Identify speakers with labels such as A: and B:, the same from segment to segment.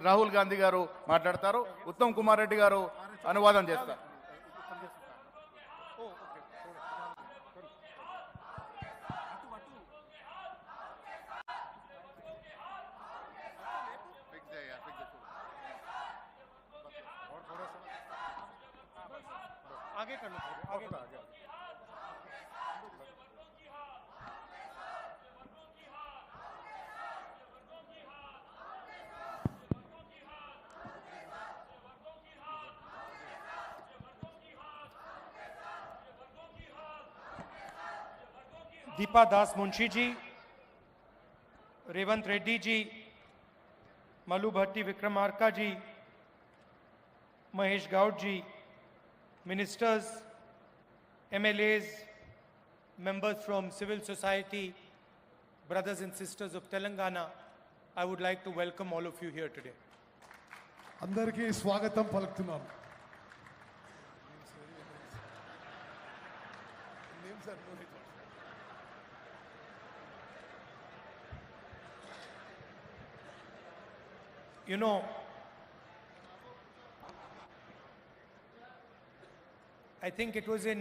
A: రాహుల్ గాంధీ గారు మాట్లాడతారు. ఉత్తమ్ కుమార్ రెడ్డి గారు అనువాదం చేస్తారు.
B: आगे कर लो, आगे आगे। दीपा दास मुंशी जी, रेवंत रेड्डी जी, मलू भट्टी विक्रमार्का जी, महेश गौड़ जी, ministers, MLAs, members from civil society, brothers and sisters of Telangana, I would like to welcome all of you here today.
C: అందరికీ స్వాగతం పలుకుతున్నాం.
B: You know, I think it was in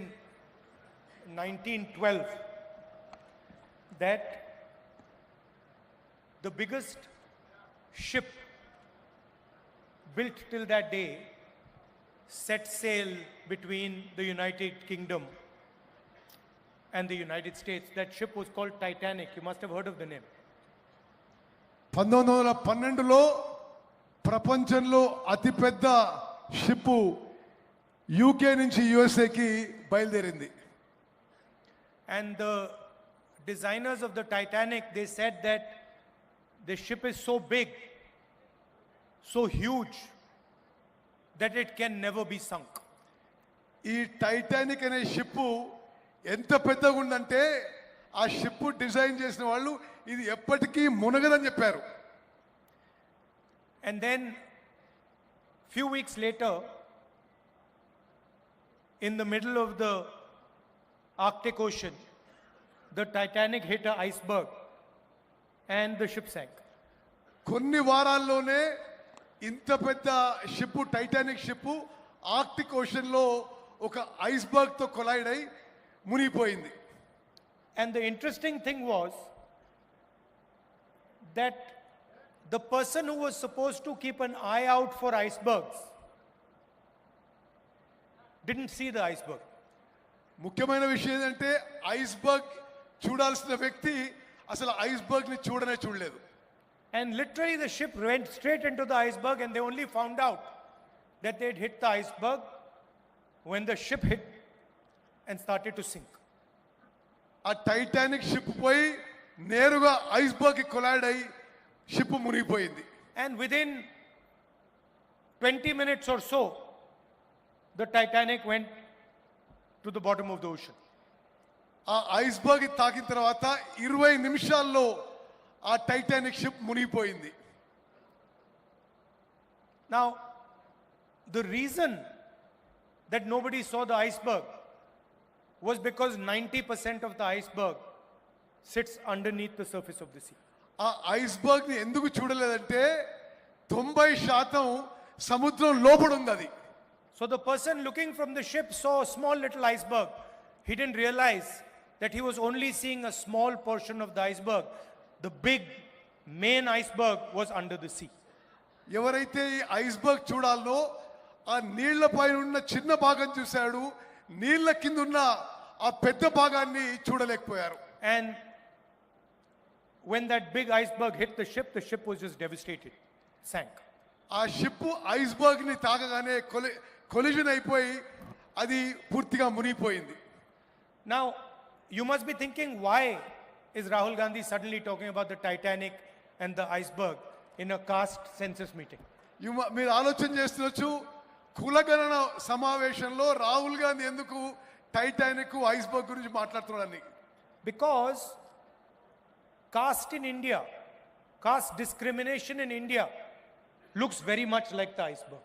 B: 1912 that the biggest ship built till that day set sail between the United Kingdom and the United States. That ship was called Titanic. You must have heard of the name.
C: 1912లో ప్రపంచంలో అతిపెద్ద ship UK నుంచి యుఎస్ఏకి బయలుదేరింది.
B: And the designers of the Titanic, they said that the ship is so big, so huge, that it can never be sunk.
C: ఈ Titanic అనే ship ఎంత పెద్దగా ఉందంటే ఆ షిప్ డిజైన్ చేసిన వాళ్ళు ఇది ఎప్పటికీ మునగదని చెప్పారు.
B: And then few weeks later, in the middle of the Arctic Ocean, the Titanic hit an iceberg and the ship sank.
C: కొన్ని వారాల్లోనే ఇంత పెద్ద ship Titanic ship Arctic ocean లో ఒక ఐస్బర్గ్ తో కొలైడ్ అయి మునిగిపోయింది.
B: And the interesting thing was that the person who was supposed to keep an eye out for icebergs didn't see the iceberg.
C: ముఖ్యమైన విషయం ఏంటంటే ఐస్బర్గ్ చూడాల్సిన వ్యక్తి అసలు ఐస్బర్గ్ ని చూడలేదు.
B: And literally the ship went straight into the iceberg and they only found out that they had hit the iceberg when the ship hit and started to sink.
C: ఆ Titanic ship పోయి నేరుగా iceberg కి collide అయి ship మునిగిపోయింది.
B: And within 20 minutes or so, the Titanic went to the bottom of the ocean.
C: ఆ iceberg తాకిన తర్వాత 20 నిమిషాల్లో ఆ టైటానిక్ షిప్ మునిగిపోయింది.
B: Now, the reason that nobody saw the iceberg was because 90% of the iceberg sits underneath the surface of the sea.
C: ఆ iceberg ని ఎందుకు చూడలేదంటే 90% సముద్రం లోపల ఉంది అది.
B: So the person looking from the ship saw a small little iceberg. He didn't realize that he was only seeing a small portion of the iceberg. The big main iceberg was under the sea.
C: ఎవరైతే ఈ iceberg చూడాలనో ఆ నీళ్ల పైన ఉన్న చిన్న భాగం చూశాడు, నీళ్ల కింద ఉన్న ఆ పెద్ద భాగాన్ని చూడలేకపోయారు.
B: And when that big iceberg hit the ship was just devastated, sank.
C: ఆ షిప్ ఐస్బర్గ్ ని తాకగానే కొలిజన్ అయిపోయి అది పూర్తిగా మునిగిపోయింది.
B: Now you must be thinking, why is Rahul Gandhi suddenly talking about the Titanic and the iceberg in a caste census meeting?
C: మీరు ఆలోచన చేస్తున్నచ్చు, కులగణన సమావేశంలో రాహుల్ గాంధీ ఎందుకు టైటానిక్ ఐస్బర్గ్ గురించి మాట్లాడుతున్నాడని.
B: Because caste in India, caste discrimination in India looks very much like the iceberg.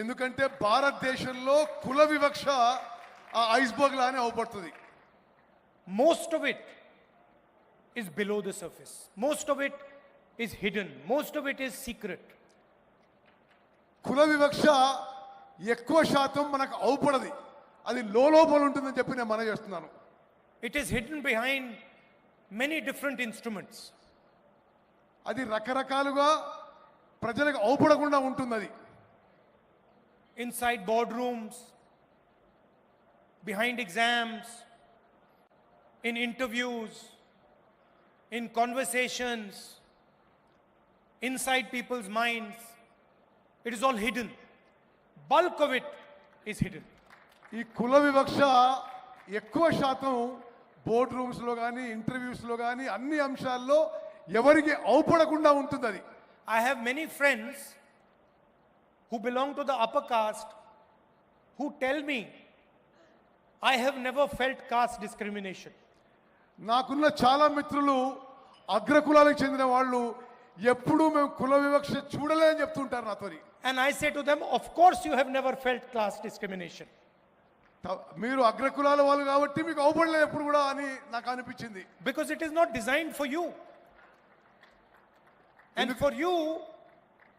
C: ఎందుకంటే భారతదేశంలో కుల వివక్ష ఆ ఐస్బర్గ్ లానే అవపడుతుంది.
B: Most of it is below the surface. Most of it is hidden. Most of it is secret.
C: కుల వివక్ష ఎక్కువ శాతం మనకు అవుపడది, అది లోపల ఉంటుందని చెప్పి నేను మనం చేస్తున్నాను.
B: It is hidden behind many different instruments.
C: అది రకరకాలుగా ప్రజలకు అవుపడకుండా ఉంటుంది. అది
B: inside boardrooms, behind exams, in interviews, in conversations, inside people's minds. It is all hidden. Bulk of it is hidden.
C: ఈ కుల వివక్ష ఎక్కువ శాతం బోర్డ్ రూమ్స్లో కానీ ఇంటర్వ్యూస్లో కానీ అన్ని అంశాల్లో ఎవరికి అవుపడకుండా ఉంటుంది. అది
B: I have many friends who belong to the upper caste who tell me, I have never felt caste discrimination.
C: నాకున్న చాలా మిత్రులు అగ్రకులాలకు చెందిన వాళ్ళు ఎప్పుడూ మేము కుల వివక్ష చూడలేదని చెప్తుంటారు నాతోని.
B: And I say to them, of course you have never felt class discrimination.
C: మీరు అగ్రకులాల వాళ్ళు కాబట్టి మీకు అవుపడలేదు ఎప్పుడు కూడా అని నాకు అనిపించింది.
B: Because it is not designed for you. And for you,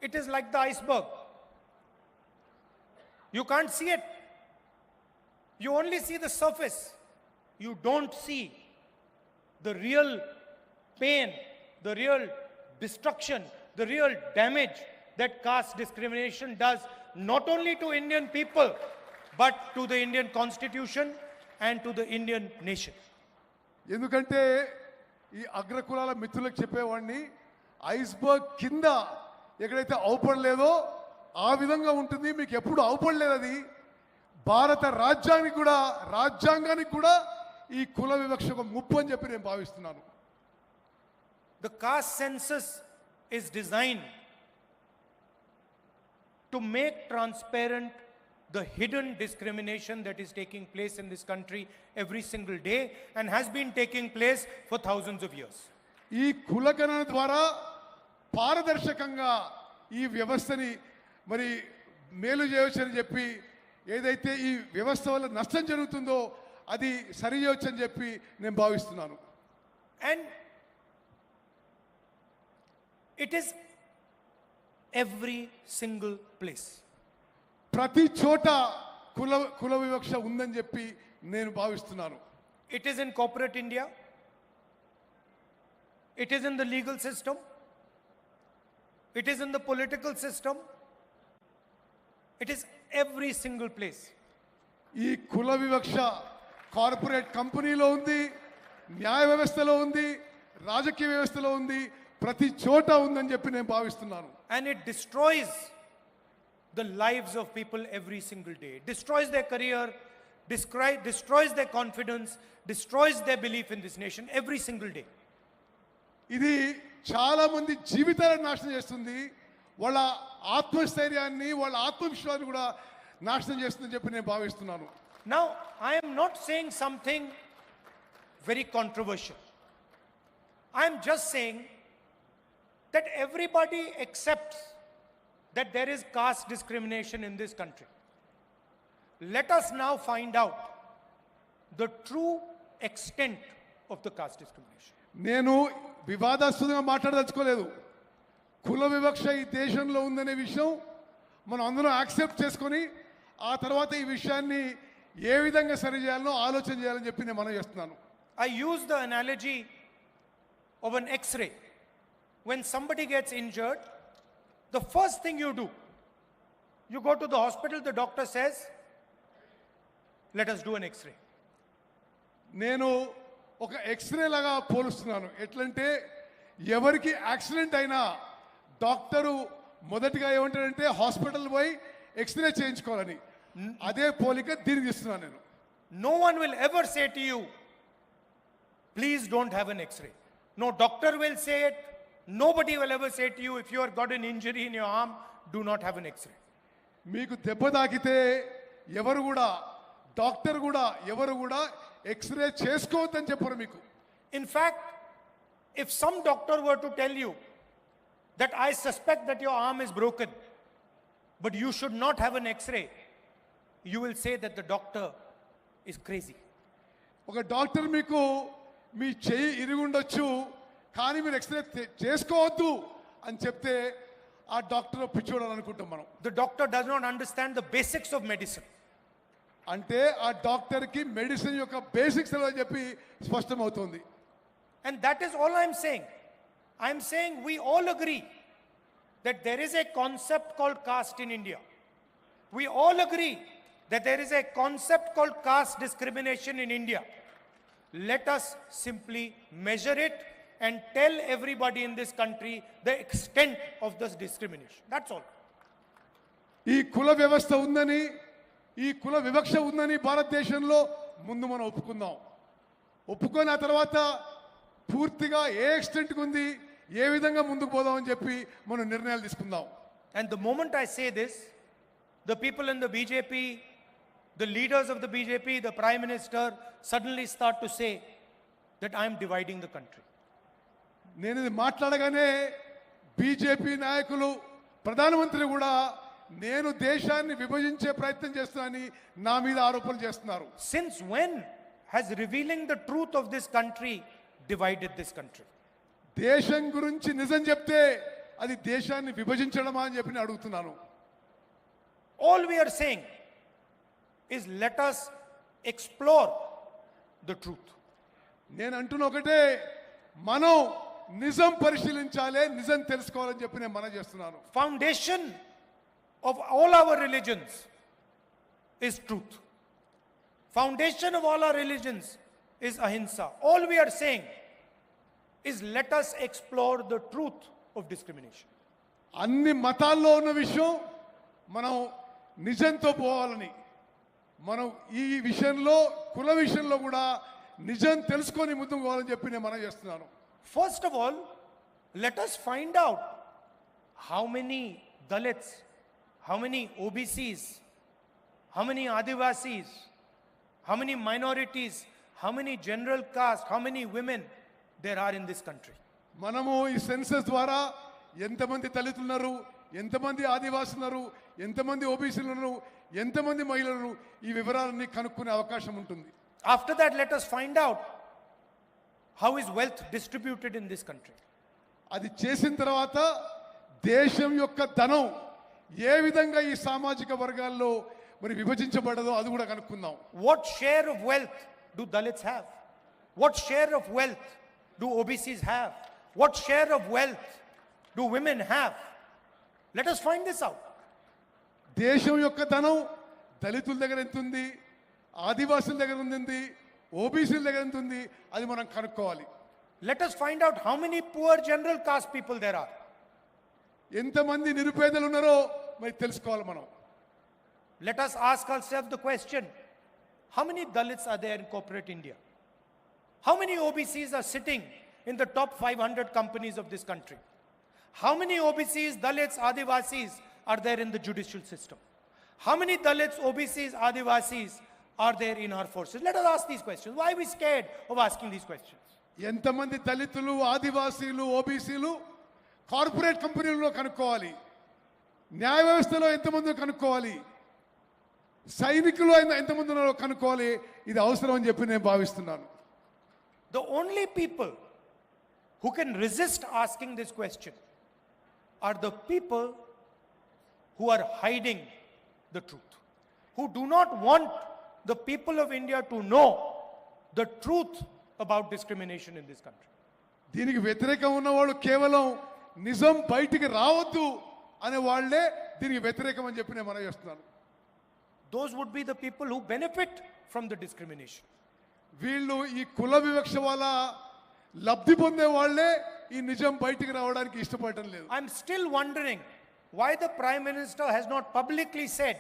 B: it is like the iceberg. You can't see it. You only see the surface. You don't see the real pain, the real destruction, the real damage that caste discrimination does, not only to Indian people, but to the Indian Constitution and to the Indian nation.
C: ఎందుకంటే ఈ అగ్రకులాల మిత్రులకు చెప్పేవాడిని, iceberg కింద ఎక్కడైతే అవుపడలేదో ఆ విధంగా ఉంటుంది, మీకు ఎప్పుడు అవుపడలేదు. అది భారత రాజ్యాంగానికి కూడా ఈ కుల వివక్ష ఒక ముప్పు అని చెప్పి నేను భావిస్తున్నాను.
B: The caste census is designed to make transparent the hidden discrimination that is taking place in this country every single day and has been taking place for thousands of years.
C: ఈ కులగణన ద్వారా పారదర్శకంగా ఈ వ్యవస్థని మరి మేలు చేయవచ్చని చెప్పి, ఏదైతే ఈ వ్యవస్థ వల్ల నష్టం జరుగుతుందో అది సరి చేయవచ్చని చెప్పి నేను భావిస్తున్నాను.
B: And it is every single place.
C: ప్రతి చోట కుల వివక్ష ఉందని చెప్పి నేను భావిస్తున్నాను.
B: It is in corporate India. It is in the legal system. It is in the political system. It is every single place.
C: ఈ కుల వివక్ష కార్పొరేట్ కంపెనీలో ఉంది, న్యాయ వ్యవస్థలో ఉంది, రాజకీయ వ్యవస్థలో ఉంది, ప్రతి చోట ఉందని చెప్పి నేను భావిస్తున్నాను.
B: And it destroys the lives of people every single day. It destroys their career, destroys their confidence, destroys their belief in this nation every single day.
C: ఇది చాలా మంది జీవితాలను నాశనం చేస్తుంది, వాళ్ళ ఆత్మస్థైర్యాన్ని, వాళ్ళ ఆత్మవిశ్వాసాన్ని కూడా నాశనం చేస్తుందని చెప్పి నేను భావిస్తున్నాను.
B: Now, I am not saying something very controversial. I am just saying that everybody accepts that there is caste discrimination in this country. Let us now find out the true extent of the caste discrimination.
C: నేను వివాదాస్పదంగా మాట్లాడదలుచుకోలేదు. కుల వివక్ష ఈ దేశంలో ఉందనే విషయం మనం అందరం యాక్సెప్ట్ చేసుకొని ఆ తర్వాత ఈ విషయాన్ని ఏ విధంగా సరి చేయాలనో ఆలోచన చేయాలని చెప్పి నేను మనం చేస్తున్నాను.
B: I use the analogy of an X-ray. When somebody gets injured, the first thing you do, you go to the hospital, the doctor says, let us do an X-ray.
C: నేను ఒక ఎక్స్రే లాగా పోలుస్తున్నాను. ఎట్లంటే ఎవరికి యాక్సిడెంట్ అయినా doctor మొదటిగా ఏమంటాడంటే hospital పోయి x ray చేయించుకోవాలని. అదే పోలిక దీనికి ఇస్తున్నాను నేను.
B: No one will ever say to you, please don't have an X-ray. No doctor will say it. Nobody will ever say to you, if you have got an injury in your arm, do not have an X-ray.
C: మీకు దెబ్బ తాకితే ఎవరు కూడా doctor కూడా ఎవరు కూడా x ray చేసుకోవద్దని చెప్పరు మీకు.
B: In fact, if some doctor were to tell you that I suspect that your arm is broken, but you should not have an X-ray, you will say that the doctor is crazy.
C: ఒక doctor మీకు మీ చెయ్యి ఇరుగుండొచ్చు కానీ మీరు x ray చేసుకోవద్దు అని చెప్తే ఆ doctor పిచ్చోడు అని అనుకుంటాం మనం.
B: The doctor does not understand the basics of medicine.
C: అంటే ఆ డాక్టర్ కి మెడిసిన్ యొక్క బేసిక్స్ అని చెప్పి స్పష్టమవుతుంది.
B: And that is all I'm saying. I'm saying we all agree that there is a concept called caste in India. We all agree that there is a concept called caste discrimination in India. Let us simply measure it and tell everybody in this country the extent of this discrimination. That's all.
C: ఈ కుల వ్యవస్థ ఉందని, ఈ కుల వివక్ష ఉందని భారతదేశంలో ముందు మనం ఒప్పుకుందాం. ఒప్పుకొని ఆ తర్వాత పూర్తిగా ఏ ఎక్స్టెంట్కి ఉంది, ఏ విధంగా ముందుకు పోదామని చెప్పి మనం నిర్ణయాలు తీసుకుందాం.
B: And the moment I say this, the people in the BJP, the leaders of the BJP, the Prime Minister suddenly start to say that I am dividing the country.
C: నేను ఇది మాట్లాడగానే బీజేపీ నాయకులు, ప్రధానమంత్రి కూడా నేను దేశాన్ని విభజించే ప్రయత్నం చేస్తున్నానని నా మీద ఆరోపణలు చేస్తున్నారు.
B: Since when has revealing the truth of this country divided this country?
C: దేశం గురించి నిజం చెప్తే అది దేశాన్ని విభజించడమా అని చెప్పి నేను అడుగుతున్నాను.
B: All we are saying is let us explore the truth.
C: నేను అంటున్న ఒకటే, మనం నిజం పరిశీలించాలి, నిజం తెలుసుకోవాలని చెప్పి నేను మనం చేస్తున్నాను.
B: Foundation of all our religions is truth. Foundation of all our religions is ahimsa. All we are saying is let us explore the truth of discrimination.
C: అన్ని మతాల్లో ఉన్న విషయం మనం నిజంతో పోవాలని, మనం ఈ విషయంలో కుల విషయంలో కూడా నిజం తెలుసుకొని ముందుకు పోవాలని చెప్పి నేను మనం చేస్తున్నాను.
B: First of all, let us find out how many Dalits, how many OBCs, how many Adivasis, how many minorities, how many general caste, how many women there are in this country.
C: మనము ఈ census ద్వారా ఎంతమంది దళితులు ఉన్నారు, ఎంతమంది ఆదివాసులు ఉన్నారు, ఎంతమంది ఓబీసీలు ఉన్నారు, ఎంతమంది మహిళలు, ఈ వివరాలన్నీ కనుక్కునే అవకాశం ఉంటుంది.
B: After that, let us find out how is wealth distributed in this country.
C: అది చేసిన తర్వాత దేశం యొక్క ధనం ఏ విధంగా ఈ సామాజిక వర్గాల్లో మరి విభజించబడదో అది కూడా కనుక్కుందాం.
B: What share of wealth do Dalits have? What share of wealth do OBCs have? What share of wealth do women have? Let us find this out.
C: దేశం యొక్క ధనం దళితుల దగ్గర ఎంత ఉంది, ఆదివాసుల దగ్గర ఉంది, ఓబీసీల దగ్గర ఎంత ఉంది, అది మనం కనుక్కోవాలి.
B: Let us find out how many poor general caste people there are.
C: ఎంతమంది నిరుపేదలు ఉన్నారో మరి తెలుసుకోవాలి మనం.
B: Let us ask ourselves the question, how many Dalits are there in corporate India? How many OBCs are sitting in the top 500 companies of this country? How many OBCs, Dalits, Adivasis are there in the judicial system? How many Dalits, OBCs, Adivasis are there in our forces? Let us ask these questions. Why are we scared of asking these questions?
C: ఎంతమంది దళితులు, ఆదివాసీలు, ఓబీసీలు corporate కంపెనీలలో కనుక్కోవాలి, న్యాయ వ్యవస్థలో ఎంతమంది కనుక్కోవాలి, సైనికులు ఎంతమంది ఉన్నారో కనుక్కోవాలి. ఇది అవసరం అని చెప్పి నేను భావిస్తున్నాను.
B: The only people who can resist asking this question are the people who are hiding the truth, who do not want the people of India to know the truth about discrimination in this country.
C: దీనికి వ్యతిరేకం ఉన్నవాళ్ళు కేవలం నిజం బయటికి రావద్దు అనే వాళ్ళే దీనికి వ్యతిరేకం అని చెప్పి నేను మనం చేస్తున్నాను.
B: Those would be the people who benefit from the discrimination.
C: వీళ్ళు ఈ కుల వివక్ష వల్ల లబ్ధి పొందే వాళ్ళే ఈ నిజం బయటికి రావడానికి ఇష్టపడటం లేదు.
B: I'm still wondering why the Prime Minister has not publicly said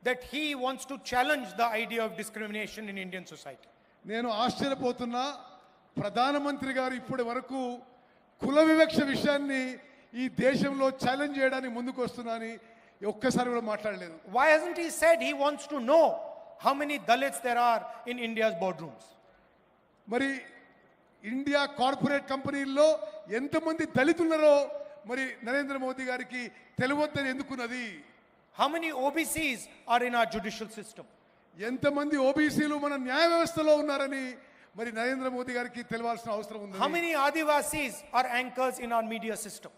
B: that he wants to challenge the idea of discrimination in Indian society.
C: నేను ఆశ్చర్యపోతున్నా, ప్రధానమంత్రి గారు ఇప్పటి వరకు కుల వివక్ష విషయాన్ని ఈ దేశంలో ఛాలెంజ్ చేయడానికి ముందుకు వస్తున్నానని ఒక్కసారి కూడా మాట్లాడలేదు.
B: Why hasn't he said he wants to know how many Dalits there are in India's boardrooms?
C: మరి ఇండియా కార్పొరేట్ కంపెనీల్లో ఎంతమంది దళితులున్నారో మరి నరేంద్ర మోదీ గారికి తెలియవద్దని ఎందుకున్నది?
B: How many OBCs are in our judicial system?
C: ఎంతమంది ఓబీసీలు మన న్యాయ వ్యవస్థలో ఉన్నారని మరి నరేంద్ర మోదీ గారికి తెలియాల్సిన అవసరం ఉంది.
B: How many Adivasis are anchors in our media system?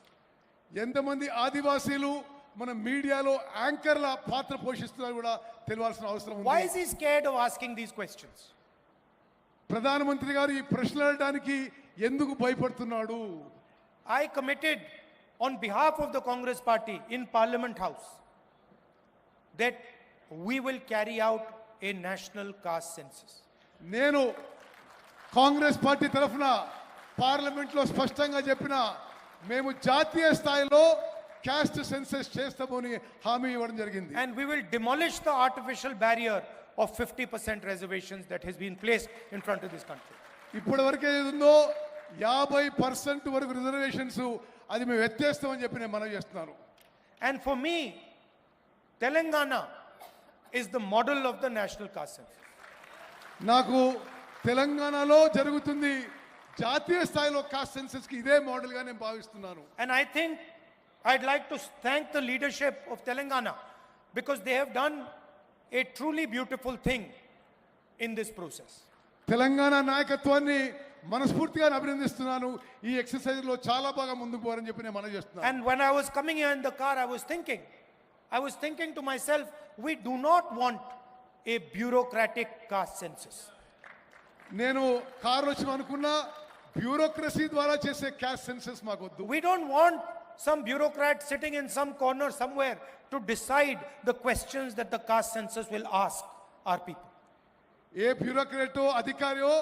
C: ఎంతమంది ఆదివాసీలు మన మీడియాలో యాంకర్ల పాత్ర పోషిస్తున్నారు కూడా తెలియాల్సిన అవసరం
B: Why
C: ఉంది.
B: is he scared of asking these questions?
C: ప్రధానమంత్రి గారు ఈ ప్రశ్నలు అడగడానికి ఎందుకు భయపడుతున్నాడు?
B: I committed on behalf of the Congress party in Parliament House that we will carry out a national caste census.
C: నేను కాంగ్రెస్ పార్టీ తరఫున పార్లమెంట్లో స్పష్టంగా చెప్పిన మేము జాతీయ స్థాయిలో క్యాస్ట్ సెన్సస్ చేస్తామని హామీ ఇవ్వడం జరిగింది.
B: And we will demolish the artificial barrier of 50% reservations that has been placed in front of this country.
C: ఇప్పటి వరకు ఏది ఉందో 50% వరకు రిజర్వేషన్స్ అది మేము ఎత్తేస్తామని చెప్పి నేను మనవి చేస్తున్నాను.
B: And for me, Telangana is the model of the national caste census.
C: నాకు తెలంగాణలో జరుగుతుంది జాతీయ స్థాయిలో కాస్ట్ సెన్సస్ కి ఇదే మోడల్ గా నేను భావిస్తున్నాను.
B: And I think I'd like to thank the leadership of Telangana because they have done a truly beautiful thing in this process.
C: Telangana నాయకత్వాన్ని మనస్ఫూర్తిగా అభినందిస్తున్నాను. ఈ ఎక్సర్సైజ్ లో చాలా బాగా ముందుకు పోవాలని చెప్పి నేను మనవి చేస్తున్నాను.
B: And when I was coming here in the car, I was thinking to myself, we do not want a bureaucratic caste census.
C: నేను కారు వచ్చి అనుకున్నా బ్యూరోక్రసీ ద్వారా చేసే క్యాస్ట్ సెన్సస్ మాకు వద్దు.
B: We don't want some bureaucrat sitting in some corner somewhere to decide the questions that the caste census will ask our people.
C: ఏ బ్యూరోక్రాటో అధికారియో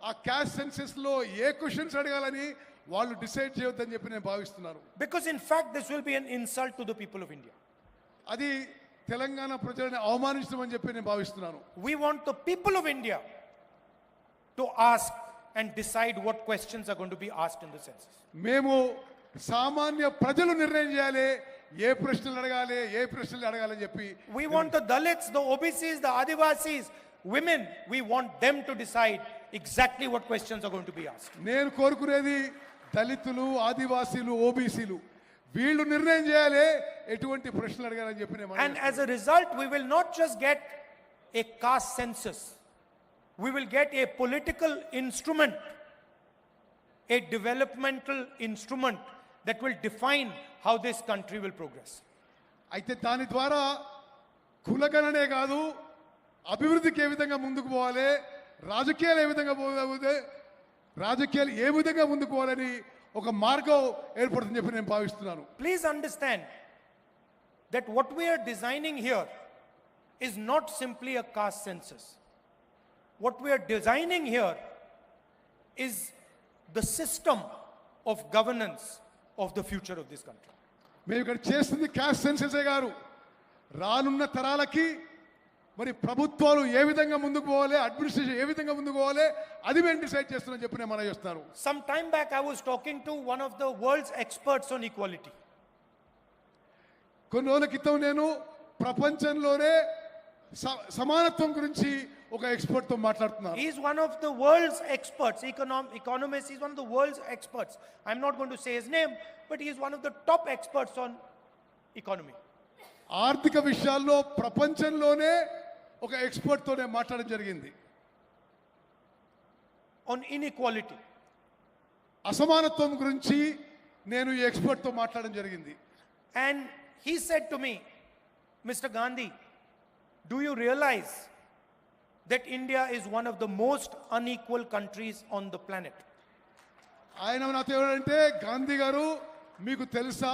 C: ఆ caste census లో ఏ questions అడగాలని వాళ్ళు డిసైడ్ చేయొద్దని చెప్పి నేను భావిస్తున్నాను.
B: Because in fact this will be an insult to the people of India.
C: అది తెలంగాణ ప్రజలను అవమానించమని చెప్పి నేను భావిస్తున్నాను.
B: We want the people of India to ask and decide what questions are going to be asked in the census.
C: మేము సామాన్య ప్రజలు నిర్ణయం చేయాలి ఏ ప్రశ్నలు అడగాలి ఏ ప్రశ్నలు అడగాలని చెప్పి.
B: We want the Dalits, the OBCs, the Adivasis, women, we want them to decide exactly what questions are going to be asked.
C: నేను కోరుకునేది దళితులు ఆదివాసీలు ఓబీసీలు వీళ్ళు నిర్ణయం చేయాలి ఎటువంటి ప్రశ్నలు అడగాలని చెప్పి నేను
B: And as a result, we will not just get a caste census. We will get a political instrument, a developmental instrument that will define how this country will progress.
C: అయితే దాని ద్వారా కులగణనే కాదు అభివృద్ధికి ఏ విధంగా ముందుకు పోవాలి రాజకీయాలు ఏ విధంగా పోవాలి రాజకీయాలు ఏ విధంగా ముందుకు పోవాలని ఒక మార్గం ఏర్పడుతుందని చెప్పి నేను భావిస్తున్నాను.
B: Please understand that what we are designing here is not simply a caste census. What we are designing here is the system of governance of the future of this country.
C: మేము ఇక్కడ చేస్తుంది క్యాస్ట్ సెన్ససే గారు రానున్న తరాలకి మరి ప్రభుత్వాలు ఏ విధంగా ముందుకు పోవాలి అడ్మినిస్ట్రేషన్ ఏ విధంగా ముందుకు పోవాలి అది మేము డిసైడ్ చేస్తున్నామని చెప్పి నేను మనం చేస్తాను.
B: Some time back I was talking to one of the world's experts on equality.
C: కొన్ని రోజుల క్రితం నేను ప్రపంచంలోనే సమానత్వం గురించి ఒక ఎక్స్పర్ట్ తో మాట్లాడుతున్నాను.
B: He is one of the world's experts, economist. He is one of the world's experts. I'm not going to say his name, but he is one of the top experts on economy.
C: ఆర్థిక విషయాల్లో ప్రపంచంలోనే ఒక expert తోనే మాట్లాడడం జరిగింది.
B: On inequality.
C: అసమానత్వం గురించి నేను ఈ ఎక్స్పర్ట్ తో మాట్లాడడం జరిగింది.
B: And he said to me, Mr. Gandhi, do you realize that India is one of the most unequal countries on the planet?
C: ఆయన నాతో ఏమంటే గాంధీ గారు మీకు తెలుసా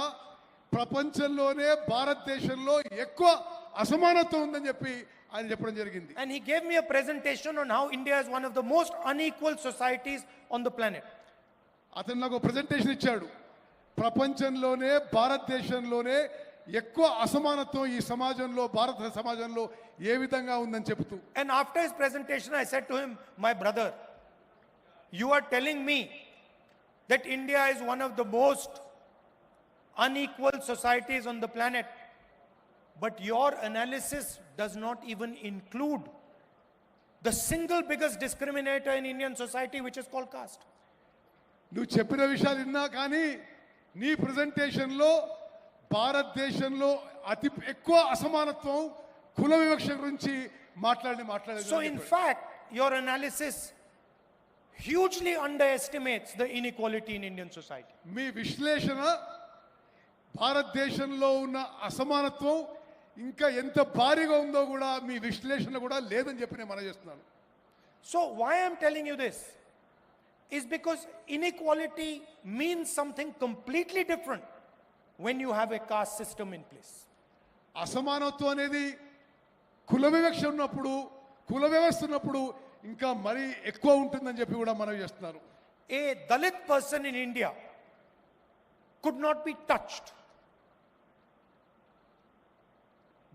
C: ప్రపంచంలోనే భారతదేశంలో ఎక్కువ అసమానత్వం ఉందని చెప్పి ఆయన చెప్పడం జరిగింది.
B: And he gave me a presentation on how India is one of the most unequal societies on the planet.
C: అతను నాకు ప్రెజెంటేషన్ ఇచ్చాడు ప్రపంచంలోనే భారతదేశంలోనే ఎక్కువ అసమానత్వం ఈ సమాజంలో భారత సమాజంలో ఏ విధంగా ఉందని చెప్తూ.
B: And after his presentation I said to him, my brother, you are telling me that India is one of the most unequal societies on the planet, but your analysis does not even include the single biggest discriminator in Indian society, which is called caste.
C: నువ్వు చెప్పిన విషయాలు విన్నా కానీ నీ ప్రెజెంటేషన్లో భారతదేశంలో అతి ఎక్కువ అసమానత్వం కుల వివక్ష గురించి మాట్లాడలేదు.
B: So in fact your analysis hugely underestimates the inequality in Indian society.
C: మీ విశ్లేషణ భారతదేశంలో ఉన్న అసమానత్వం ఇంకా ఎంత భారీగా ఉందో కూడా మీ విశ్లేషణ కూడా లేదని చెప్పి నేను మనం చేస్తున్నాను.
B: So why I'm telling you this is because inequality means something completely different when you have a caste system in place.
C: అసమానత్వం అనేది కుల వివక్ష ఉన్నప్పుడు, కుల వ్యవస్థ ఉన్నప్పుడు ఇంకా మరీ ఎక్కువ ఉంటుందని చెప్పి కూడా మనం చేస్తున్నారు.
B: A Dalit person in India could not be touched.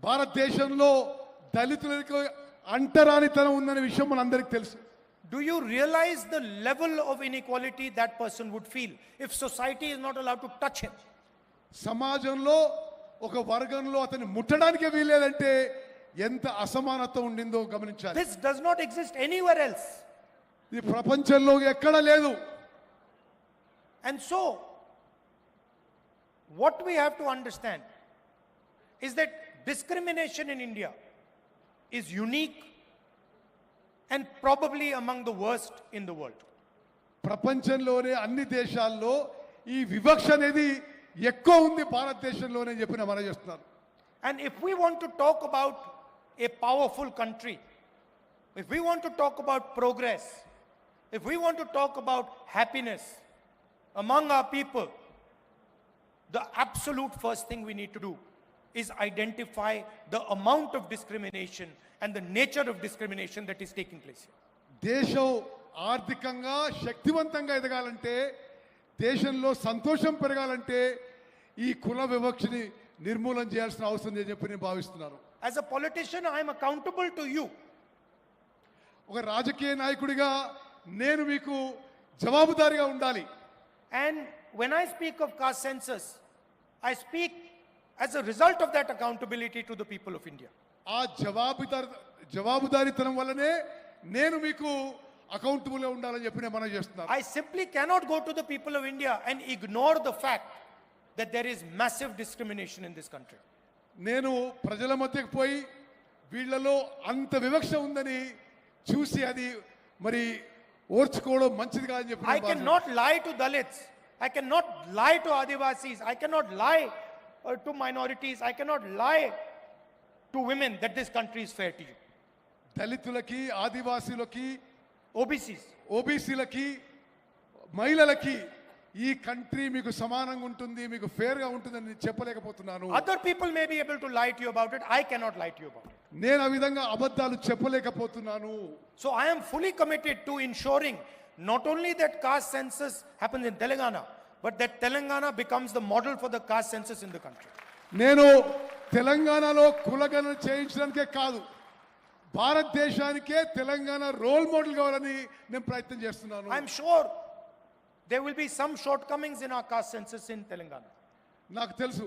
C: భారతదేశంలో దళితులకు అంటరానితనం ఉందనే విషయం మనందరికీ తెలుసు.
B: Do you realize the level of inequality that person would feel if society is not allowed to touch him?
C: సమాజంలో ఒక వర్గంలో అతన్ని ముట్టడానికి వీల్లేదంటే ఎంత అసమానత ఉండిందో గమనించాలి.
B: This does not exist anywhere else.
C: ఇది ప్రపంచంలో ఎక్కడ లేదు.
B: And so what we have to understand is that discrimination in India is unique and probably among the worst in the world.
C: ప్రపంచంలోనే అన్ని దేశాల్లో ఈ వివక్ష అనేది ఎక్కువ ఉంది భారతదేశంలోనే చెప్పిన మనం చేస్తున్నారు.
B: And if we want to talk about a powerful country, if we want to talk about progress, if we want to talk about happiness among our people, the absolute first thing we need to do is identify the amount of discrimination and the nature of discrimination that is taking place here.
C: దేశం ఆర్థికంగా శక్తివంతంగా ఎదగాలంటే, దేశంలో సంతోషం పెరగాలంటే ఈ కుల వివక్షని నిర్మూలన చేయాల్సిన అవసరం అని చెప్పి నేను భావిస్తున్నాను.
B: As a politician, I am accountable to you.
C: ఒక రాజకీయ నాయకుడిగా నేను మీకు జవాబుదారీగా ఉండాలి.
B: And when I speak of caste census, I speak as a result of that accountability to the people of India.
C: ఆ జవాబుదారీతనం వల్లనే నేను మీకు అకౌంటబుల్ గా ఉండాలని చెప్పి నేను మనం చేస్తున్నాను.
B: I simply cannot go to the people of India and ignore the fact that there is massive discrimination in this country.
C: నేను ప్రజల మధ్యకి పోయి వీళ్ళలో అంత వివక్ష ఉందని చూసి అది మరి ఓర్చుకోవడం మంచిది కాదని చెప్పి
B: I cannot lie to Dalits. I cannot lie to Adivasis. I cannot lie to minorities. I cannot lie to women that this country is fair to you.
C: దళితులకి, ఆదివాసీలకి,
B: OBCs.
C: ఓబీసీలకి, మహిళలకి ఈ కంట్రీ మీకు సమానంగా ఉంటుంది, మీకు ఫేర్ గా ఉంటుందని చెప్పలేకపోతున్నాను.
B: Other people may be able to lie to you about it. I cannot lie to you about it.
C: నేను ఆ విధంగా అబద్ధాలు చెప్పలేకపోతున్నాను.
B: So I am fully committed to ensuring not only that caste census happens in Telangana, but that Telangana becomes the model for the caste census in the country.
C: నేను తెలంగాణలో కులగణన చేయించడానికే కాదు, భారతదేశానికే Telangana role model కావాలని నేను ప్రయత్నం చేస్తున్నాను.
B: I am sure there will be some shortcomings in our caste census in Telangana.
C: నాకు తెలుసు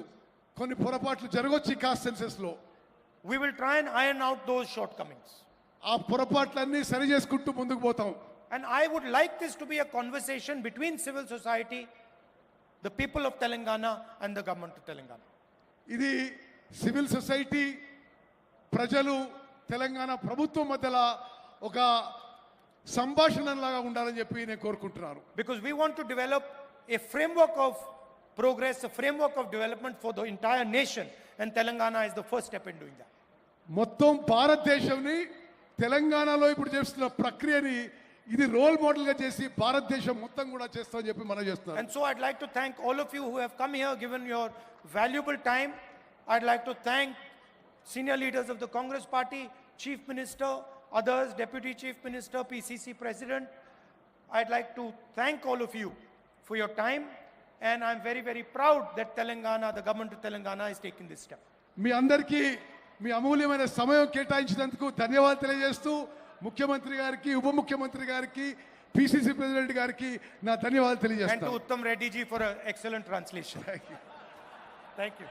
C: కొన్ని పొరపాట్లు జరగొచ్చు ఈ కాస్ట్ సెన్సస్ లో.
B: We will try and iron out those shortcomings.
C: ఆ పొరపాట్లన్నీ సరి చేసుకుంటూ ముందుకు పోతాం.
B: And I would like this to be a conversation between civil society, the people of Telangana and the government of Telangana.
C: ఇది civil society, ప్రజలు, తెలంగాణ ప్రభుత్వం మధ్యలో ఒక సంభాషణలాగా ఉండాలని చెప్పి నేను కోరుకుంటున్నాను.
B: Because we want to develop a framework of progress, a framework of development for the entire nation, and Telangana is the first step in doing that.
C: మొత్తం భారతదేశంని తెలంగాణలో ఇప్పుడు చేస్తున్న ప్రక్రియని ఇది రోల్ మోడల్ గా చేసి భారతదేశం మొత్తం కూడా చేస్తామని చెప్పి మనం చేస్తున్నాం.
B: And so I'd like to thank all of you who have come here, given your valuable time. I'd like to thank senior leaders of the Congress Party, Chief Minister, others, Deputy Chief Minister, PCC President. I'd like to thank all of you for your time, and I'm very, very proud that Telangana, the government of Telangana is taking this step.
C: మీ అందరికీ మీ అమూల్యమైన సమయం కేటాయించినందుకు ధన్యవాదాలు తెలియజేస్తూ ముఖ్యమంత్రి గారికి, ఉప ముఖ్యమంత్రి గారికి, పిసిసి ప్రెసిడెంట్ గారికి నా ధన్యవాదాలు
B: And to
C: తెలియజేస్తాను.
B: Uttam Reddy ji for an excellent translation. Thank you.